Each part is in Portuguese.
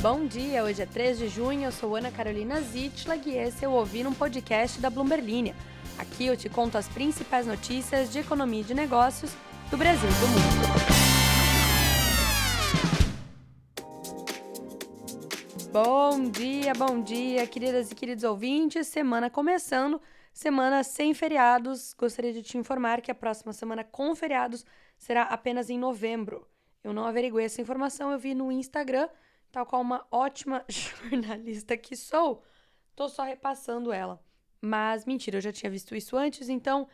Bom dia, hoje é 3 de junho, eu sou Ana Carolina Zitlag e esse é o Ouvi num podcast da Bloomberg Linha. Aqui eu te conto as principais notícias de economia e de negócios do Brasil e do mundo. Bom dia, queridas e queridos ouvintes. Semana começando, semana sem feriados. Gostaria de te informar que a próxima semana com feriados será apenas em novembro. Eu não averiguei essa informação, eu vi no Instagram, tal qual uma ótima jornalista que sou, tô só repassando ela. Mas mentira, eu já tinha visto isso antes, então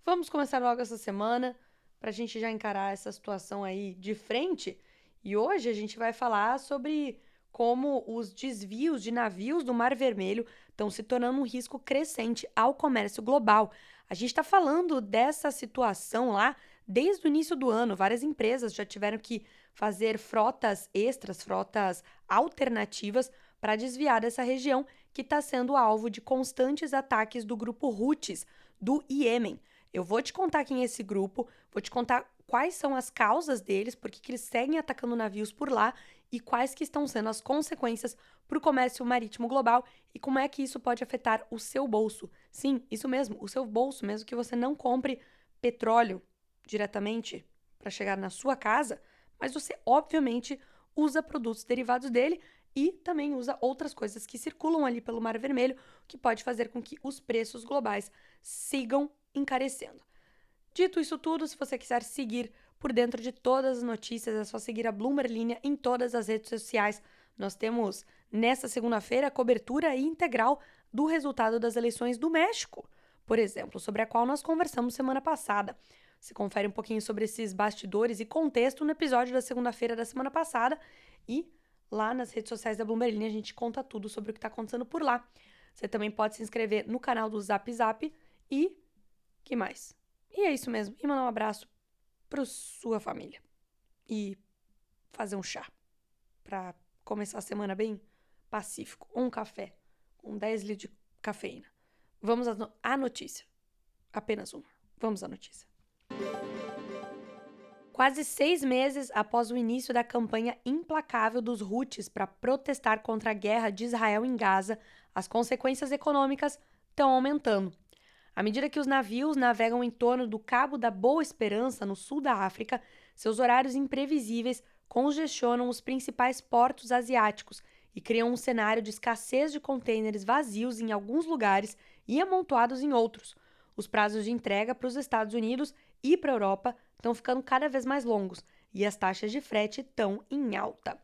vamos começar logo essa semana pra gente já encarar essa situação aí de frente. E hoje a gente vai falar sobre como os desvios de navios do Mar Vermelho estão se tornando um risco crescente ao comércio global. A gente está falando dessa situação lá desde o início do ano. Várias empresas já tiveram que fazer frotas extras, frotas alternativas para desviar dessa região que está sendo alvo de constantes ataques do grupo Houthis do Iêmen. Eu vou te contar quem é esse grupo, vou te contar quais são as causas deles, por que eles seguem atacando navios por lá e quais que estão sendo as consequências para o comércio marítimo global e como é que isso pode afetar o seu bolso. Sim, isso mesmo, o seu bolso, mesmo que você não compre petróleo diretamente para chegar na sua casa, mas você obviamente usa produtos derivados dele e também usa outras coisas que circulam ali pelo Mar Vermelho, que pode fazer com que os preços globais sigam encarecendo. Dito isso tudo, se você quiser seguir por dentro de todas as notícias, é só seguir a Bloomberg Linha em todas as redes sociais. Nós temos, nesta segunda-feira, a cobertura integral do resultado das eleições do México, por exemplo, sobre a qual nós conversamos semana passada. Você confere um pouquinho sobre esses bastidores e contexto no episódio da segunda-feira da semana passada e lá nas redes sociais da Bloomberg Linha a gente conta tudo sobre o que está acontecendo por lá. Você também pode se inscrever no canal do Zap Zap e... que mais? E é isso mesmo. E mandar um abraço para sua família. E fazer um chá para começar a semana bem pacífico. Ou um café com 10 litros de cafeína. Vamos à notícia. Apenas uma. Vamos à notícia. Quase 6 meses após o início da campanha implacável dos Houthis para protestar contra a guerra de Israel em Gaza, as consequências econômicas estão aumentando. À medida que os navios navegam em torno do Cabo da Boa Esperança, no sul da África, seus horários imprevisíveis congestionam os principais portos asiáticos e criam um cenário de escassez de contêineres vazios em alguns lugares e amontoados em outros. Os prazos de entrega para os Estados Unidos e para a Europa estão ficando cada vez mais longos e as taxas de frete estão em alta.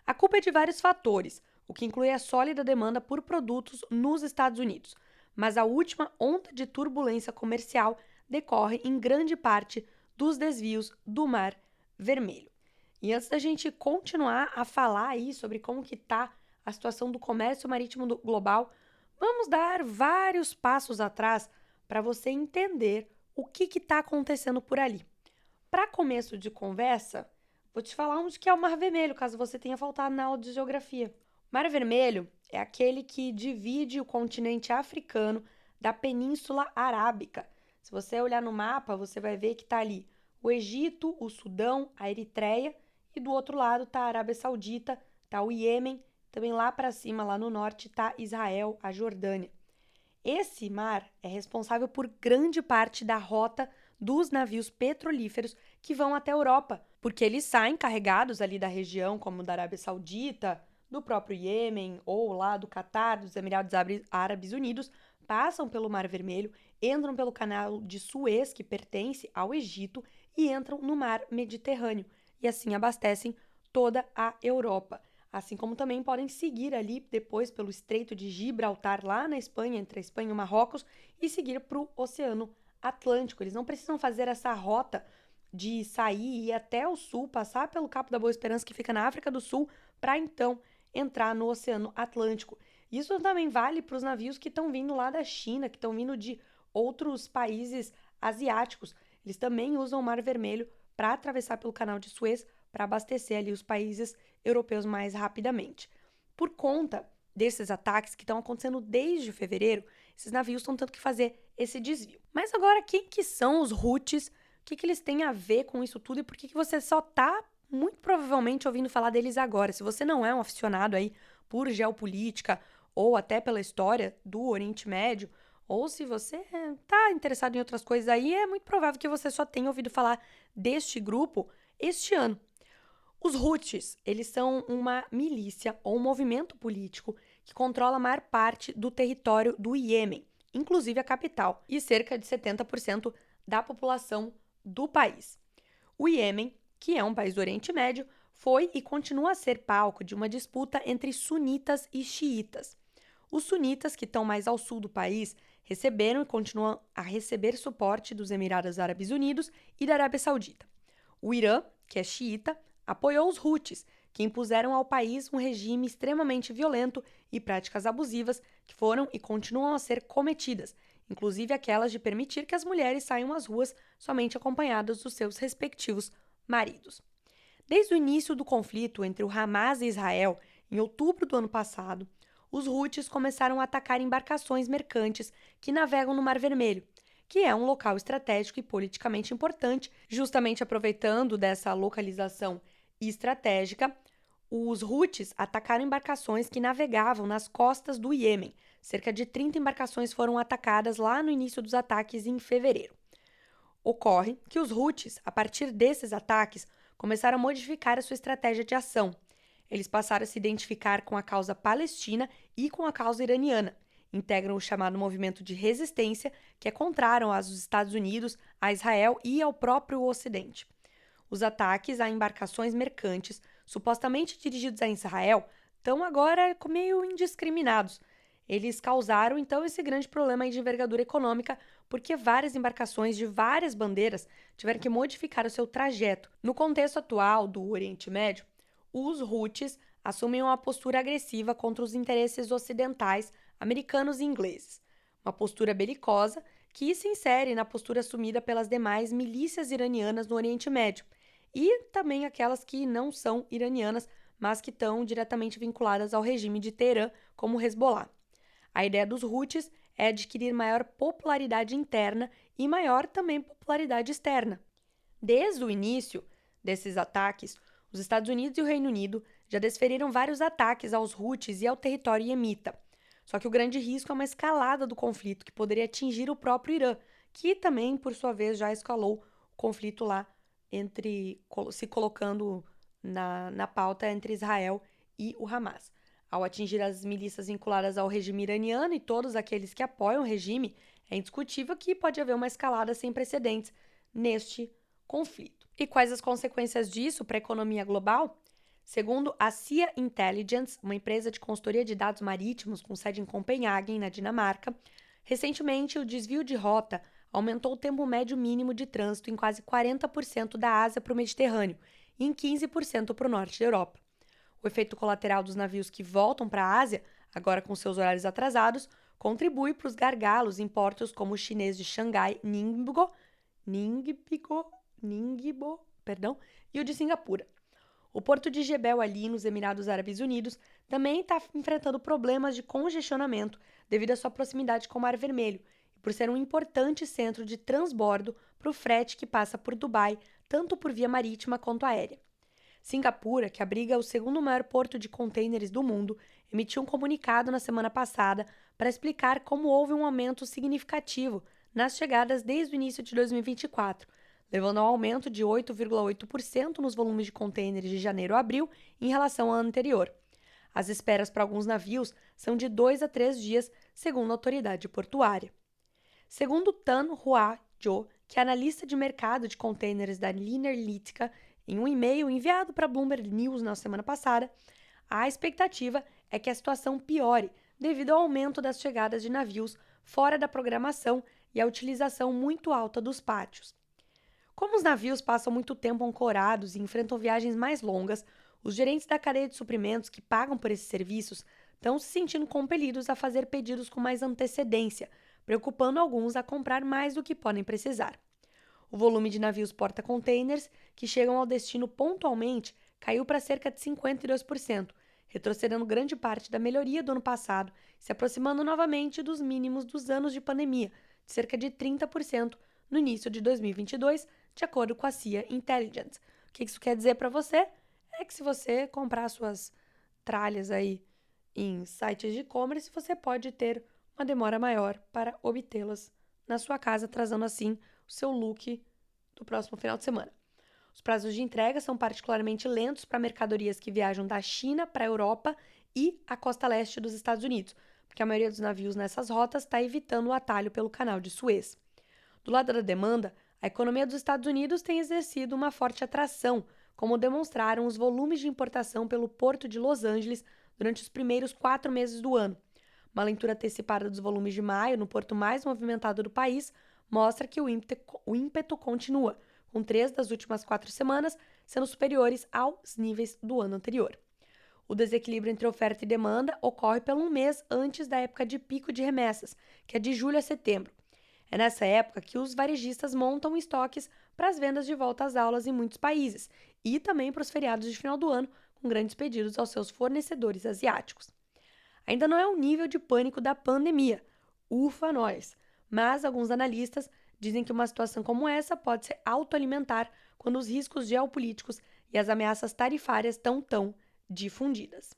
A culpa é de vários fatores, o que inclui a sólida demanda por produtos nos Estados Unidos. Mas a última onda de turbulência comercial decorre em grande parte dos desvios do Mar Vermelho. E antes da gente continuar a falar aí sobre como que está a situação do comércio marítimo global, vamos dar vários passos atrás para você entender o que está acontecendo por ali. Para começo de conversa, vou te falar onde que é o Mar Vermelho, caso você tenha faltado na aula de geografia. O Mar Vermelho é aquele que divide o continente africano da Península Arábica. Se você olhar no mapa, você vai ver que está ali o Egito, o Sudão, a Eritreia e do outro lado está a Arábia Saudita, está o Iêmen, também lá para cima, lá no norte, está Israel, a Jordânia. Esse mar é responsável por grande parte da rota dos navios petrolíferos que vão até a Europa, porque eles saem carregados ali da região, como da Arábia Saudita, do próprio Iêmen ou lá do Catar, dos Emirados Árabes Unidos, passam pelo Mar Vermelho, entram pelo canal de Suez, que pertence ao Egito, e entram no Mar Mediterrâneo, e assim abastecem toda a Europa. Assim como também podem seguir ali depois pelo Estreito de Gibraltar, lá na Espanha, entre a Espanha e o Marrocos, e seguir para o Oceano Atlântico. Eles não precisam fazer essa rota de sair e ir até o sul, passar pelo Cabo da Boa Esperança, que fica na África do Sul, para então entrar no Oceano Atlântico. Isso também vale para os navios que estão vindo lá da China, que estão vindo de outros países asiáticos. Eles também usam o Mar Vermelho para atravessar pelo Canal de Suez, para abastecer ali os países europeus mais rapidamente. Por conta desses ataques que estão acontecendo desde fevereiro, esses navios estão tendo que fazer esse desvio. Mas agora, quem que são os Houthis? O que eles têm a ver com isso tudo e por que você só está muito provavelmente ouvindo falar deles agora. Se você não é um aficionado aí por geopolítica ou até pela história do Oriente Médio, ou se você está interessado em outras coisas aí, é muito provável que você só tenha ouvido falar deste grupo este ano. Os Houthis, eles são uma milícia ou um movimento político que controla a maior parte do território do Iêmen, inclusive a capital, e cerca de 70% da população do país. O Iêmen, que é um país do Oriente Médio, foi e continua a ser palco de uma disputa entre sunitas e xiitas. Os sunitas, que estão mais ao sul do país, receberam e continuam a receber suporte dos Emirados Árabes Unidos e da Arábia Saudita. O Irã, que é xiita, apoiou os Houthis, que impuseram ao país um regime extremamente violento e práticas abusivas que foram e continuam a ser cometidas, inclusive aquelas de permitir que as mulheres saiam às ruas somente acompanhadas dos seus respectivos maridos. Desde o início do conflito entre o Hamas e Israel, em outubro do ano passado, os Houthis começaram a atacar embarcações mercantes que navegam no Mar Vermelho, que é um local estratégico e politicamente importante. Justamente aproveitando dessa localização estratégica, os Houthis atacaram embarcações que navegavam nas costas do Iêmen. Cerca de 30 embarcações foram atacadas lá no início dos ataques em fevereiro. Ocorre que os Houthis, a partir desses ataques, começaram a modificar a sua estratégia de ação. Eles passaram a se identificar com a causa palestina e com a causa iraniana. Integram o chamado movimento de resistência, que é contrário aos Estados Unidos, a Israel e ao próprio Ocidente. Os ataques a embarcações mercantes, supostamente dirigidos a Israel, estão agora meio indiscriminados. Eles causaram, então, esse grande problema aí de envergadura econômica, porque várias embarcações de várias bandeiras tiveram que modificar o seu trajeto. No contexto atual do Oriente Médio, os Houthis assumem uma postura agressiva contra os interesses ocidentais, americanos e ingleses. Uma postura belicosa que se insere na postura assumida pelas demais milícias iranianas no Oriente Médio e também aquelas que não são iranianas, mas que estão diretamente vinculadas ao regime de Teherã, como o Hezbollah. A ideia dos Houthis é adquirir maior popularidade interna e maior também popularidade externa. Desde o início desses ataques, os Estados Unidos e o Reino Unido já desferiram vários ataques aos Houthis e ao território iemita. Só que o grande risco é uma escalada do conflito que poderia atingir o próprio Irã, que também, por sua vez, já escalou o conflito lá se colocando na pauta entre Israel e o Hamas. Ao atingir as milícias vinculadas ao regime iraniano e todos aqueles que apoiam o regime, é indiscutível que pode haver uma escalada sem precedentes neste conflito. E quais as consequências disso para a economia global? Segundo a Sea Intelligence, uma empresa de consultoria de dados marítimos com sede em Copenhagen, na Dinamarca, recentemente o desvio de rota aumentou o tempo médio mínimo de trânsito em quase 40% da Ásia para o Mediterrâneo e em 15% para o norte da Europa. O efeito colateral dos navios que voltam para a Ásia, agora com seus horários atrasados, contribui para os gargalos em portos como o chinês de Xangai, Ningbo, e o de Singapura. O porto de Jebel Ali, nos Emirados Árabes Unidos, também está enfrentando problemas de congestionamento devido à sua proximidade com o Mar Vermelho e por ser um importante centro de transbordo para o frete que passa por Dubai, tanto por via marítima quanto aérea. Singapura, que abriga o segundo maior porto de contêineres do mundo, emitiu um comunicado na semana passada para explicar como houve um aumento significativo nas chegadas desde o início de 2024, levando a um aumento de 8,8% nos volumes de contêineres de janeiro a abril em relação ao ano anterior. As esperas para alguns navios são de 2 a 3 dias, segundo a autoridade portuária. Segundo Tan Hua Jo, que é analista de mercado de contêineres da Linerlitica, em um e-mail enviado para Bloomberg News na semana passada, a expectativa é que a situação piore devido ao aumento das chegadas de navios fora da programação e à utilização muito alta dos pátios. Como os navios passam muito tempo ancorados e enfrentam viagens mais longas, os gerentes da cadeia de suprimentos que pagam por esses serviços estão se sentindo compelidos a fazer pedidos com mais antecedência, preocupando alguns a comprar mais do que podem precisar. O volume de navios porta-containers que chegam ao destino pontualmente caiu para cerca de 52%, retrocedendo grande parte da melhoria do ano passado, se aproximando novamente dos mínimos dos anos de pandemia, de cerca de 30% no início de 2022, de acordo com a Sea Intelligence, que isso quer dizer para você? É que se você comprar suas tralhas aí em sites de e-commerce, você pode ter uma demora maior para obtê-las na sua casa, trazendo assim o seu look do próximo final de semana. Os prazos de entrega são particularmente lentos para mercadorias que viajam da China para a Europa e a costa leste dos Estados Unidos, porque a maioria dos navios nessas rotas está evitando o atalho pelo canal de Suez. Do lado da demanda, a economia dos Estados Unidos tem exercido uma forte atração, como demonstraram os volumes de importação pelo Porto de Los Angeles durante os primeiros 4 meses do ano. Uma leitura antecipada dos volumes de maio, no porto mais movimentado do país, mostra que o ímpeto continua, com 3 das últimas 4 semanas sendo superiores aos níveis do ano anterior. O desequilíbrio entre oferta e demanda ocorre pelo um mês antes da época de pico de remessas, que é de julho a setembro. É nessa época que os varejistas montam estoques para as vendas de volta às aulas em muitos países e também para os feriados de final do ano, com grandes pedidos aos seus fornecedores asiáticos. Ainda não é o nível de pânico da pandemia, ufa nós, mas alguns analistas dizem que uma situação como essa pode se autoalimentar quando os riscos geopolíticos e as ameaças tarifárias estão tão difundidas.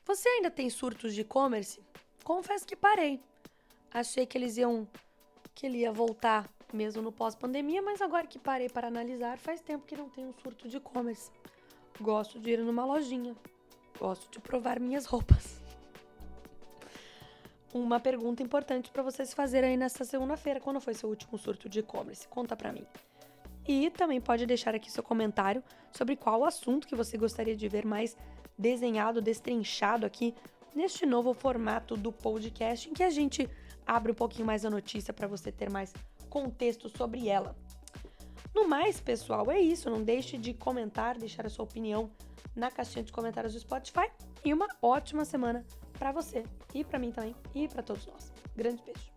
Você ainda tem surtos de e-commerce? Confesso que parei. Achei que ele ia voltar mesmo no pós-pandemia, mas agora que parei para analisar, faz tempo que não tenho um surto de e-commerce. Gosto de ir numa lojinha. Gosto de provar minhas roupas. Uma pergunta importante para você se fazer aí nesta segunda-feira. Quando foi seu último surto de e-commerce? Conta pra mim. E também pode deixar aqui seu comentário sobre qual assunto que você gostaria de ver mais desenhado, destrinchado aqui neste novo formato do podcast, em que a gente abre um pouquinho mais a notícia para você ter mais contexto sobre ela. No mais, pessoal, é isso. Não deixe de comentar, deixar a sua opinião na caixinha de comentários do Spotify. E uma ótima semana para você, e para mim também, e para todos nós. Grande beijo.